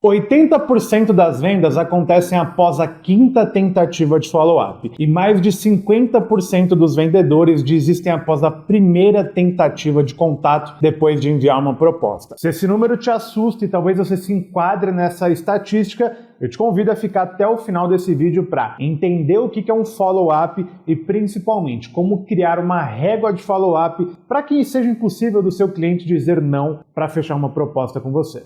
80% das vendas acontecem após a quinta tentativa de follow-up e mais de 50% dos vendedores desistem após a primeira tentativa de contato depois de enviar uma proposta. Se esse número te assusta e talvez você se enquadre nessa estatística, eu te convido a ficar até o final desse vídeo para entender o que é um follow-up e principalmente como criar uma régua de follow-up para que seja impossível do seu cliente dizer não para fechar uma proposta com você.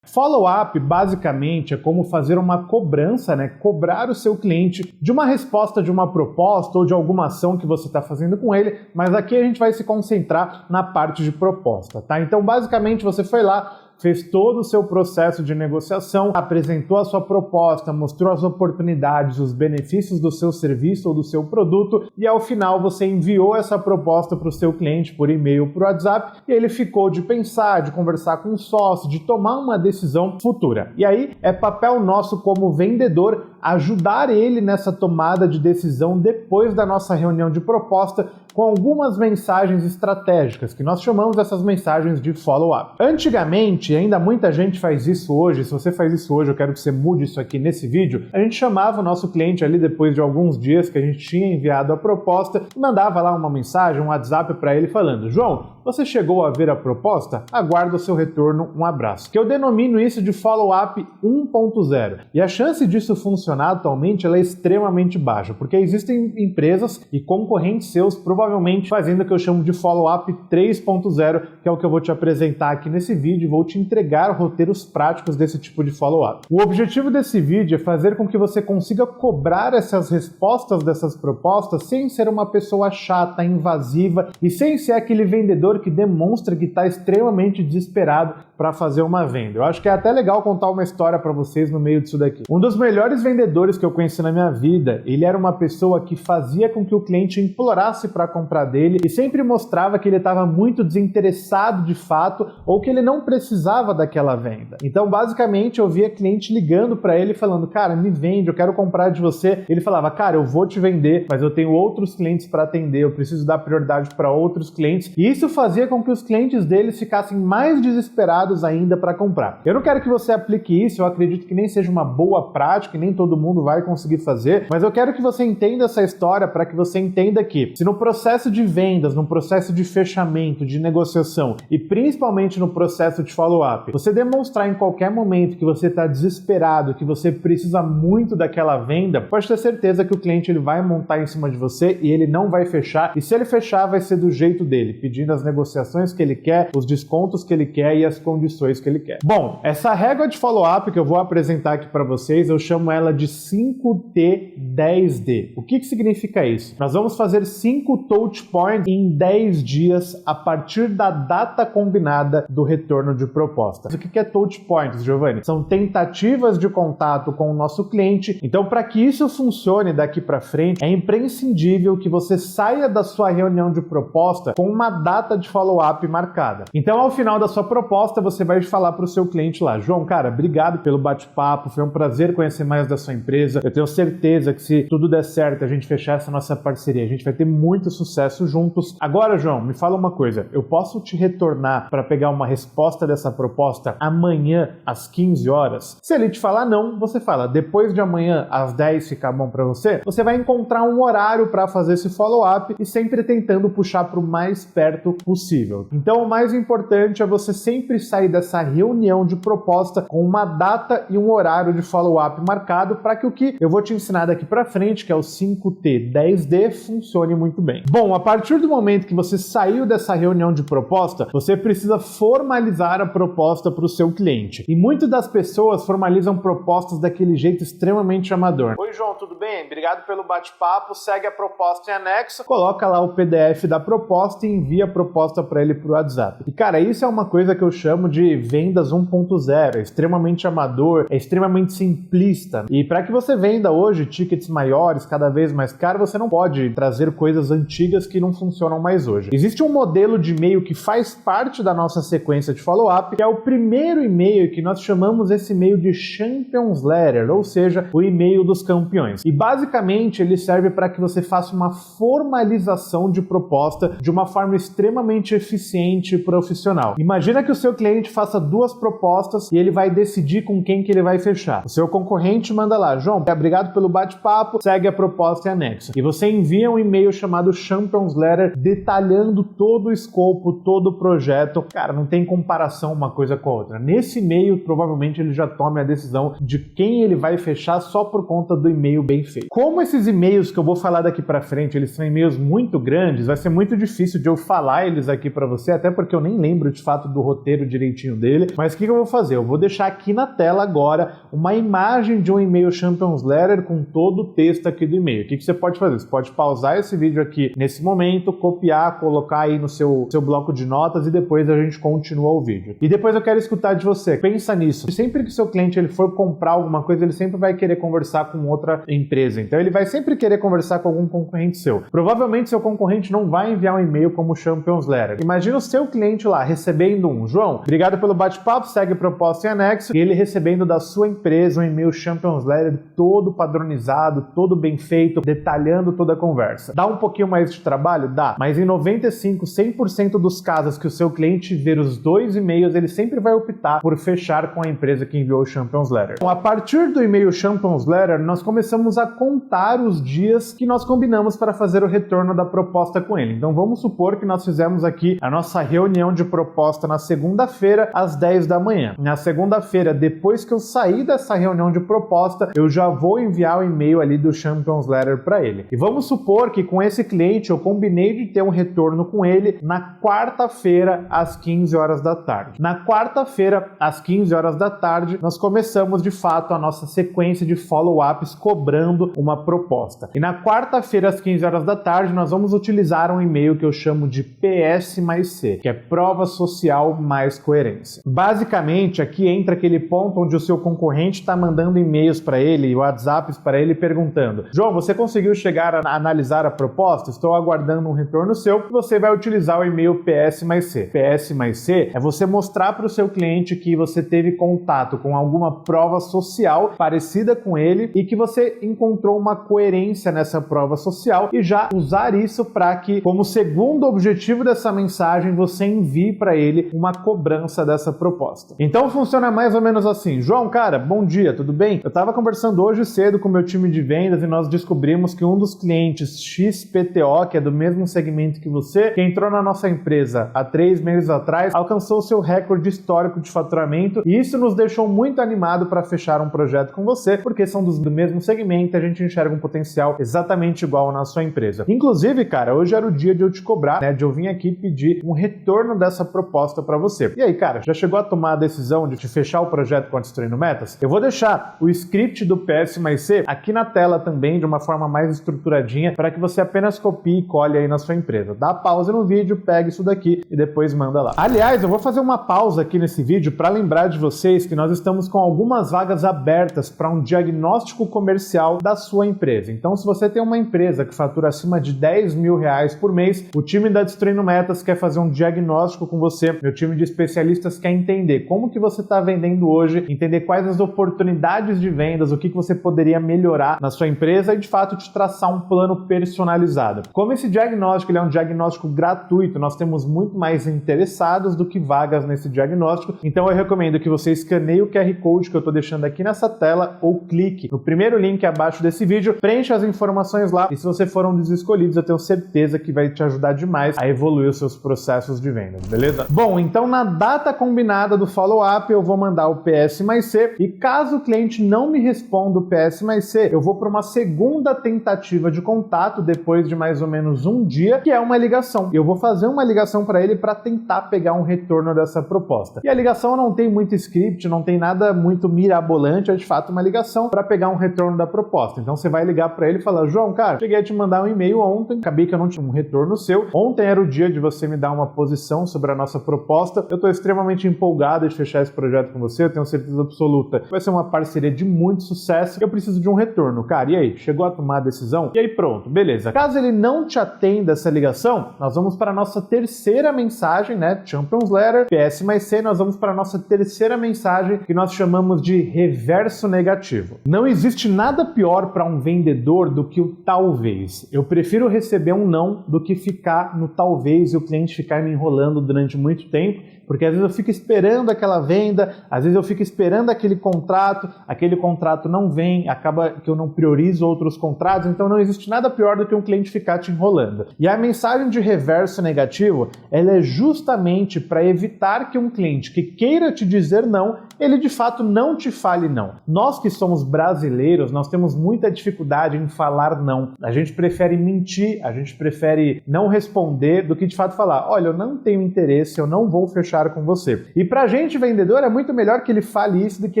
Follow-up, basicamente, é como fazer uma cobrança, cobrar o seu cliente de uma resposta de uma proposta ou de alguma ação que você está fazendo com ele, mas aqui a gente vai se concentrar na parte de proposta, tá? Então, basicamente, você foi lá, fez todo o seu processo de negociação, apresentou a sua proposta, mostrou as oportunidades, os benefícios do seu serviço ou do seu produto e ao final você enviou essa proposta para o seu cliente por e-mail, por WhatsApp e ele ficou de pensar, de conversar com o sócio, de tomar uma decisão futura. E aí é papel nosso como vendedor ajudar ele nessa tomada de decisão depois da nossa reunião de proposta com algumas mensagens estratégicas, que nós chamamos dessas mensagens de follow-up. Antigamente, e ainda muita gente faz isso hoje, se você faz isso hoje, eu quero que você mude isso aqui nesse vídeo, a gente chamava o nosso cliente ali depois de alguns dias que a gente tinha enviado a proposta e mandava lá uma mensagem, um WhatsApp para ele falando: João, você chegou a ver a proposta? Aguardo o seu retorno, um abraço. Que eu denomino isso de follow-up 1.0. E a chance disso funcionar atualmente ela é extremamente baixa, porque existem empresas e concorrentes seus provavelmente fazendo o que eu chamo de follow-up 3.0, que é o que eu vou te apresentar aqui nesse vídeo e vou te entregar roteiros práticos desse tipo de follow-up. O objetivo desse vídeo é fazer com que você consiga cobrar essas respostas dessas propostas sem ser uma pessoa chata, invasiva e sem ser aquele vendedor que demonstra que está extremamente desesperado para fazer uma venda. Eu acho que é até legal contar uma história para vocês no meio disso daqui. Um dos melhores vendedores que eu conheci na minha vida, ele era uma pessoa que fazia com que o cliente implorasse para comprar dele e sempre mostrava que ele estava muito desinteressado de fato ou que ele não precisava daquela venda. Então, basicamente, eu via cliente ligando para ele falando: cara, me vende, eu quero comprar de você. Ele falava: cara, eu vou te vender, mas eu tenho outros clientes para atender, eu preciso dar prioridade para outros clientes. E isso fazia com que os clientes deles ficassem mais desesperados ainda para comprar. Eu não quero que você aplique isso, eu acredito que nem seja uma boa prática e nem todo mundo vai conseguir fazer, mas eu quero que você entenda essa história para que você entenda que se no processo de vendas, no processo de fechamento, de negociação e principalmente no processo de follow-up, você demonstrar em qualquer momento que você está desesperado, que você precisa muito daquela venda, pode ter certeza que o cliente ele vai montar em cima de você e ele não vai fechar, e se ele fechar vai ser do jeito dele, pedindo as negociações que ele quer, os descontos que ele quer e as condições que ele quer. Bom, essa régua de follow-up que eu vou apresentar aqui para vocês, eu chamo ela de 5T10D. O que significa isso? Nós vamos fazer 5 touch points em 10 dias a partir da data combinada do retorno de propostas. O que é touch points, Giovanni? São tentativas de contato com o nosso cliente. Então, para que isso funcione daqui para frente, é imprescindível que você saia da sua reunião de proposta com uma data de follow-up marcada. Então, ao final da sua proposta, você vai falar para o seu cliente lá: João, cara, obrigado pelo bate-papo, foi um prazer conhecer mais da sua empresa, eu tenho certeza que se tudo der certo, a gente fechar essa nossa parceria, a gente vai ter muito sucesso juntos. Agora, João, me fala uma coisa, eu posso te retornar para pegar uma resposta dessa proposta amanhã às 15 horas? Se ele te falar não, você fala: depois de amanhã às 10 ficar bom para você? Você vai encontrar um horário para fazer esse follow-up e sempre tentando puxar para o mais perto possível. Então, o mais importante é você sempre sair dessa reunião de proposta com uma data e um horário de follow-up marcado para que o que eu vou te ensinar daqui para frente, que é o 5T10D, funcione muito bem. Bom, a partir do momento que você saiu dessa reunião de proposta, você precisa formalizar a proposta para o seu cliente. E muitas das pessoas formalizam propostas daquele jeito extremamente amador. Oi, João, tudo bem? Obrigado pelo bate-papo, segue a proposta em anexo, coloca lá o PDF da proposta e envia a proposta para ele por WhatsApp. E cara, isso é uma coisa que eu chamo de vendas 1.0, é extremamente amador, é extremamente simplista. E para que você venda hoje tickets maiores, cada vez mais caros, você não pode trazer coisas antigas que não funcionam mais hoje. Existe um modelo de e-mail que faz parte da nossa sequência de follow-up, que é o primeiro e-mail que nós chamamos esse e-mail de Champions Letter, ou seja, o e-mail dos campeões. E basicamente ele serve para que você faça uma formalização de proposta de uma forma extremamente eficiente e profissional. Imagina que o seu cliente cliente faça 2 propostas e ele vai decidir com quem que ele vai fechar. O seu concorrente manda lá: João, obrigado pelo bate-papo, segue a proposta em anexo. E você envia um e-mail chamado Champions Letter detalhando todo o escopo, todo o projeto. Cara, não tem comparação uma coisa com a outra. Nesse e-mail, provavelmente ele já tome a decisão de quem ele vai fechar só por conta do e-mail bem feito. Como esses e-mails que eu vou falar daqui pra frente, eles são e-mails muito grandes, vai ser muito difícil de eu falar eles aqui pra você, até porque eu nem lembro de fato do roteiro direitinho dele. Mas o que eu vou fazer? Eu vou deixar aqui na tela agora uma imagem de um e-mail Champions Letter com todo o texto aqui do e-mail. O que você pode fazer? Você pode pausar esse vídeo aqui nesse momento, copiar, colocar aí no seu bloco de notas e depois a gente continua o vídeo. E depois eu quero escutar de você. Pensa nisso. Sempre que o seu cliente ele for comprar alguma coisa, ele sempre vai querer conversar com outra empresa. Então ele vai sempre querer conversar com algum concorrente seu. Provavelmente seu concorrente não vai enviar um e-mail como Champions Letter. Imagina o seu cliente lá recebendo um: João, obrigado pelo bate-papo, segue proposta em anexo, e ele recebendo da sua empresa um e-mail Champions Letter todo padronizado, todo bem feito, detalhando toda a conversa. Dá um pouquinho mais de trabalho? Dá, mas em 100% dos casos que o seu cliente ver os 2 e-mails, ele sempre vai optar por fechar com a empresa que enviou o Champions Letter. Então, a partir do e-mail Champions Letter, nós começamos a contar os dias que nós combinamos para fazer o retorno da proposta com ele. Então vamos supor que nós fizemos aqui a nossa reunião de proposta na segunda-feira às 10 da manhã. Na segunda-feira, depois que eu sair dessa reunião de proposta, eu já vou enviar o e-mail ali do Champions Letter para ele. E vamos supor que com esse cliente eu combinei de ter um retorno com ele na quarta-feira às 15 horas da tarde. Na quarta-feira às 15 horas da tarde, nós começamos de fato a nossa sequência de follow-ups cobrando uma proposta. E na quarta-feira às 15 horas da tarde, nós vamos utilizar um e-mail que eu chamo de PS mais C, que é prova social mais coerência. Basicamente, aqui entra aquele ponto onde o seu concorrente está mandando e-mails para ele, WhatsApps para ele perguntando: João, você conseguiu chegar a analisar a proposta? Estou aguardando um retorno seu. Você vai utilizar o e-mail PS mais C. PS mais C é você mostrar para o seu cliente que você teve contato com alguma prova social parecida com ele e que você encontrou uma coerência nessa prova social, e já usar isso para que, como segundo objetivo dessa mensagem, você envie para ele uma cobrança dessa proposta. Então funciona mais ou menos assim: João, cara, bom dia, tudo bem? Eu estava conversando hoje cedo com o meu time de vendas e nós descobrimos que um dos clientes XPTO, que é do mesmo segmento que você, que entrou na nossa empresa há 3 meses atrás, alcançou seu recorde histórico de faturamento, e isso nos deixou muito animado para fechar um projeto com você, porque são do mesmo segmento e a gente enxerga um potencial exatamente igual na sua empresa. Inclusive, cara, hoje era o dia de eu te cobrar, né, de eu vir aqui pedir um retorno dessa proposta para você. E aí, cara, já chegou a tomar a decisão de fechar o projeto com a Destruindo Metas? Eu vou deixar o script do PS mais C aqui na tela também, de uma forma mais estruturadinha, para que você apenas copie e cole aí na sua empresa. Dá pausa no vídeo, pega isso daqui e depois manda lá. Aliás, eu vou fazer uma pausa aqui nesse vídeo para lembrar de vocês que nós estamos com algumas vagas abertas para um diagnóstico comercial da sua empresa. Então, se você tem uma empresa que fatura acima de 10 mil reais por mês, o time da Destruindo Metas quer fazer um diagnóstico com você. Meu time de especialistas quer entender como que você está vendendo hoje, entender quais as oportunidades de vendas, o que você poderia melhorar na sua empresa e, de fato, te traçar um plano personalizado. Como esse diagnóstico ele é um diagnóstico gratuito, nós temos muito mais interessados do que vagas nesse diagnóstico, então eu recomendo que você escaneie o QR Code que eu estou deixando aqui nessa tela ou clique no primeiro link abaixo desse vídeo, preencha as informações lá e se você for um dos escolhidos, eu tenho certeza que vai te ajudar demais a evoluir os seus processos de vendas, beleza? Bom, então na data combinada do follow-up eu vou mandar o PS mais C e caso o cliente não me responda o PS mais C, eu vou para uma segunda tentativa de contato depois de mais ou menos um dia, que é uma ligação. Eu vou fazer uma ligação para ele para tentar pegar um retorno dessa proposta. E a ligação não tem muito script, não tem nada muito mirabolante, é de fato uma ligação para pegar um retorno da proposta. Então você vai ligar para ele e falar: João, cara, cheguei a te mandar um e-mail ontem, acabei que eu não tinha um retorno seu. Ontem era o dia de você me dar uma posição sobre a nossa proposta. Eu estou extremamente empolgado de fechar esse projeto com você, eu tenho certeza absoluta que vai ser uma parceria de muito sucesso. Eu preciso de um retorno, cara. E aí, chegou a tomar a decisão? E aí pronto, beleza. Caso ele não te atenda essa ligação, nós vamos para a nossa terceira mensagem, né? Champions Letter, PS mais C, nós vamos para a nossa terceira mensagem que nós chamamos de reverso negativo. Não existe nada pior para um vendedor do que o talvez. Eu prefiro receber um não do que ficar no talvez e o cliente ficar me enrolando durante muito tempo Porque às vezes eu fico esperando aquela venda, às vezes eu fico esperando aquele contrato não vem, acaba que eu não priorizo outros contratos, então não existe nada pior do que um cliente ficar te enrolando. E a mensagem de reverso negativo, ela é justamente para evitar que um cliente que queira te dizer não, ele de fato não te fale não. Nós que somos brasileiros, nós temos muita dificuldade em falar não. A gente prefere mentir, a gente prefere não responder do que de fato falar, olha, eu não tenho interesse, eu não vou fechar com você. E pra gente vendedor é muito melhor que ele fale isso do que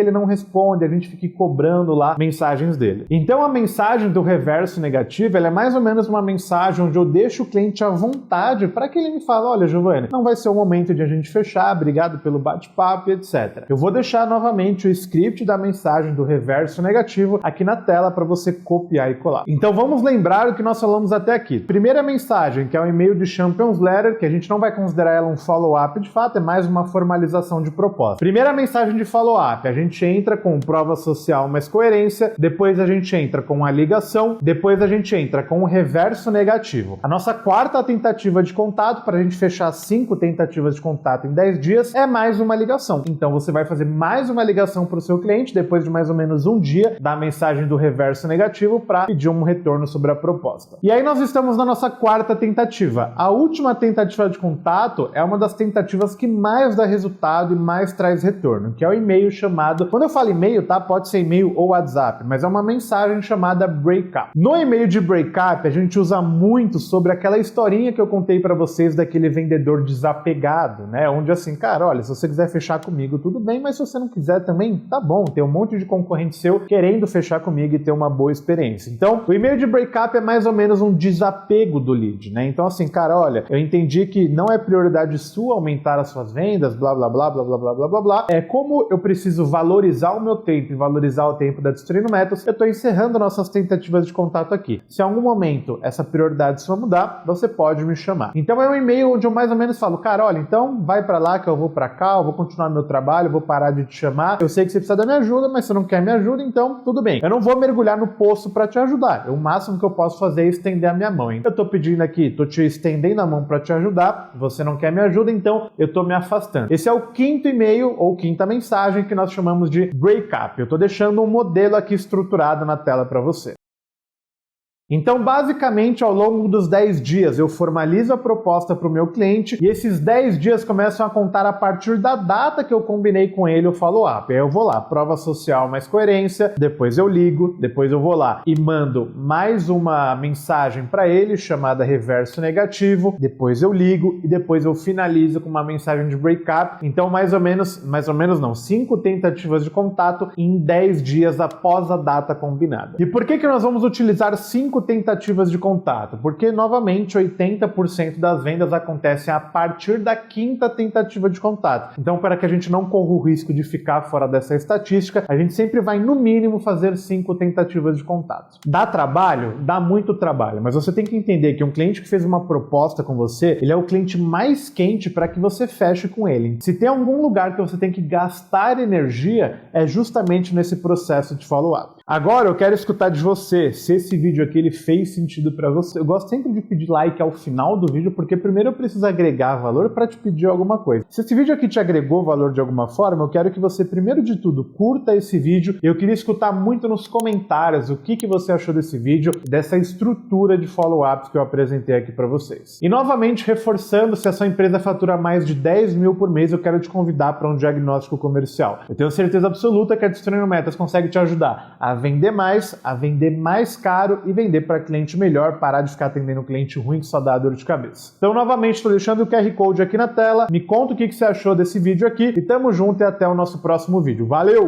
ele não responde, a gente fique cobrando lá mensagens dele. Então a mensagem do reverso negativo, ela é mais ou menos uma mensagem onde eu deixo o cliente à vontade para que ele me fale, olha, Giovanni, não vai ser o momento de a gente fechar, obrigado pelo bate-papo, etc. Eu vou deixar novamente o script da mensagem do reverso negativo aqui na tela para você copiar e colar. Então vamos lembrar o que nós falamos até aqui. Primeira mensagem, que é o e-mail de Champions Letter, que a gente não vai considerar ela um follow-up de fato, é mais uma formalização de proposta. Primeira mensagem de follow-up, a gente entra com prova social mais coerência, depois a gente entra com a ligação, depois a gente entra com o reverso negativo. A nossa quarta tentativa de contato, para a gente fechar 5 tentativas de contato em 10 dias, é mais uma ligação. Então você vai fazer mais uma ligação para o seu cliente, depois de mais ou menos um dia da mensagem do reverso negativo para pedir um retorno sobre a proposta. E aí nós estamos na nossa quarta tentativa. A última tentativa de contato é uma das tentativas que mais dá resultado e mais traz retorno, que é o e-mail chamado, quando eu falo e-mail, tá? Pode ser e-mail ou WhatsApp, mas é uma mensagem chamada breakup. No e-mail de breakup, a gente usa muito sobre aquela historinha que eu contei para vocês daquele vendedor desapegado, né? Onde assim, cara, olha, se você quiser fechar comigo, tudo bem, mas se você não quiser também, tá bom, tem um monte de concorrente seu querendo fechar comigo e ter uma boa experiência. Então, o e-mail de breakup é mais ou menos um desapego do lead, né? Então assim, cara, olha, eu entendi que não é prioridade sua aumentar as suas vendas, blá, blá, blá, blá, blá, blá, blá, blá, blá. É como eu preciso valorizar o meu tempo e valorizar o tempo da Destruindo Metas, eu estou encerrando nossas tentativas de contato aqui. Se em algum momento essa prioridade sua mudar, você pode me chamar. Então é um e-mail onde eu mais ou menos falo, cara, olha, então vai para lá que eu vou para cá, eu vou continuar meu trabalho, eu vou parar de te chamar, eu sei que você precisa da minha ajuda, mas você não quer minha ajuda, então tudo bem. Eu não vou mergulhar no poço para te ajudar. O máximo que eu posso fazer é estender a minha mão, hein? Eu tô pedindo aqui, tô te estendendo a mão para te ajudar, você não quer me ajuda, então eu tô me afastando. Esse é o quinto e-mail ou quinta mensagem que nós chamamos de breakup. Eu tô deixando um modelo aqui estruturado na tela para você. Então, basicamente, ao longo dos 10 dias, eu formalizo a proposta para o meu cliente e esses 10 dias começam a contar a partir da data que eu combinei com ele o follow-up. Aí eu vou lá, prova social mais coerência, depois eu ligo, depois eu vou lá e mando mais uma mensagem para ele chamada reverso negativo, depois eu ligo e depois eu finalizo com uma mensagem de breakup. Então, mais ou menos não, 5 tentativas de contato em 10 dias após a data combinada. E por que nós vamos utilizar 5 tentativas de contato? Porque, novamente, 80% das vendas acontecem a partir da quinta tentativa de contato. Então, para que a gente não corra o risco de ficar fora dessa estatística, a gente sempre vai, no mínimo, fazer 5 tentativas de contato. Dá trabalho? Dá muito trabalho, mas você tem que entender que um cliente que fez uma proposta com você, ele é o cliente mais quente para que você feche com ele. Se tem algum lugar que você tem que gastar energia, é justamente nesse processo de follow-up. Agora eu quero escutar de você, se esse vídeo aqui ele fez sentido para você. Eu gosto sempre de pedir like ao final do vídeo, porque primeiro eu preciso agregar valor para te pedir alguma coisa. Se esse vídeo aqui te agregou valor de alguma forma, eu quero que você, primeiro de tudo, curta esse vídeo. Eu queria escutar muito nos comentários o que você achou desse vídeo, dessa estrutura de follow-ups que eu apresentei aqui para vocês. E novamente, reforçando, se a sua empresa fatura mais de 10 mil por mês, eu quero te convidar para um diagnóstico comercial. Eu tenho certeza absoluta que a Destruindo Metas consegue te ajudar a vender mais caro e vender para cliente melhor, parar de ficar atendendo um cliente ruim que só dá dor de cabeça. Então, novamente, estou deixando o QR Code aqui na tela. Me conta o que você achou desse vídeo aqui e tamo junto e até o nosso próximo vídeo. Valeu!